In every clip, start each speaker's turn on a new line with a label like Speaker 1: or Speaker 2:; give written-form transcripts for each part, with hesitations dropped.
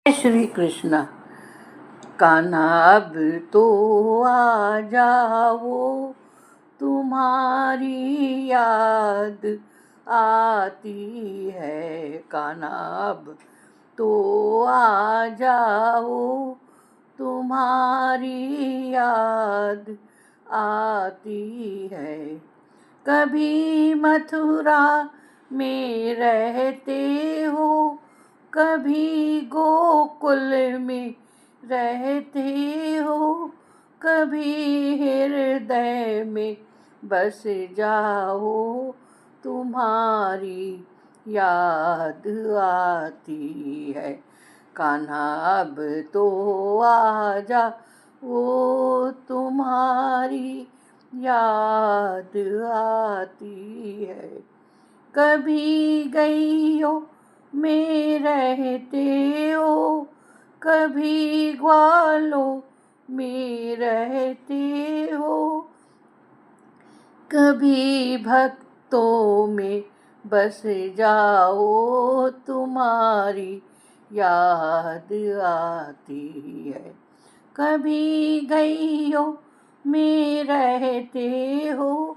Speaker 1: श्री कृष्ण। कान्हा अब तो आ जाओ, तुम्हारी याद आती है। कान्हा अब तो आ जाओ, तुम्हारी याद आती है। कभी मथुरा में रहते हो, कभी गोकुल में रहते हो, कभी हृदय में बस जाओ, तुम्हारी याद आती है। कान्हा अब तो आ जा, वो तुम्हारी याद आती है। कभी गैयों में रहते हो, कभी ग्वालों में रहते हो, कभी भक्तों में बस जाओ, तुम्हारी याद आती है। कभी गैयों में रहते हो,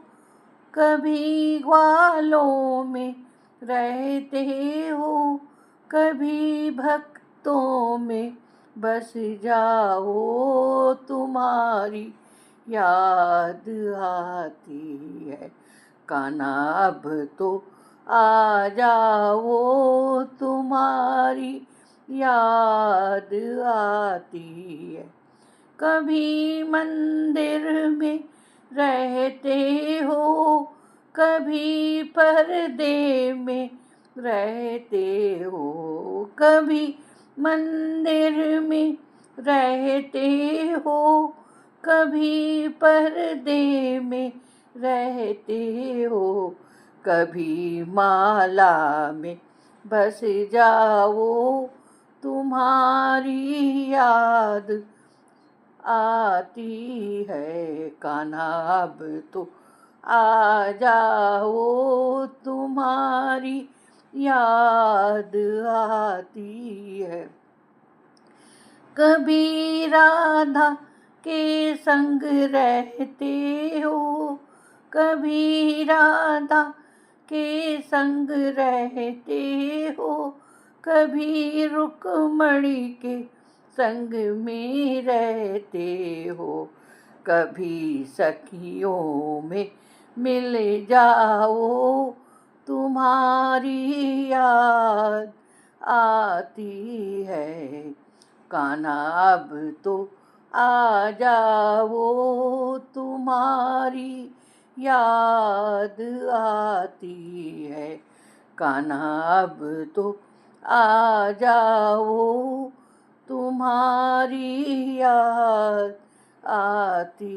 Speaker 1: कभी ग्वालों में रहते हो, कभी भक्तों में बस जाओ, तुम्हारी याद आती है। कान्हा अब तो आ जाओ, तुम्हारी याद आती है। कभी मंदिर में रहते हो, कभी पर्दे में रहते हो, कभी मंदिर में रहते हो, कभी पर्दे में रहते हो, कभी माला में बस जाओ, तुम्हारी याद आती है। कान्हा अब तो आ जाओ, तुम्हारी याद आती है। कभी राधा के संग रहते हो, कभी राधा के संग रहते हो, कभी रुक्मणी के संग में रहते हो, कभी सखियों में मिल जाओ, तुम्हारी याद आती है। कान्हा अब तो आ जाओ, तुम्हारी याद आती है। कान्हा अब तो आ जाओ, तुम्हारी याद आती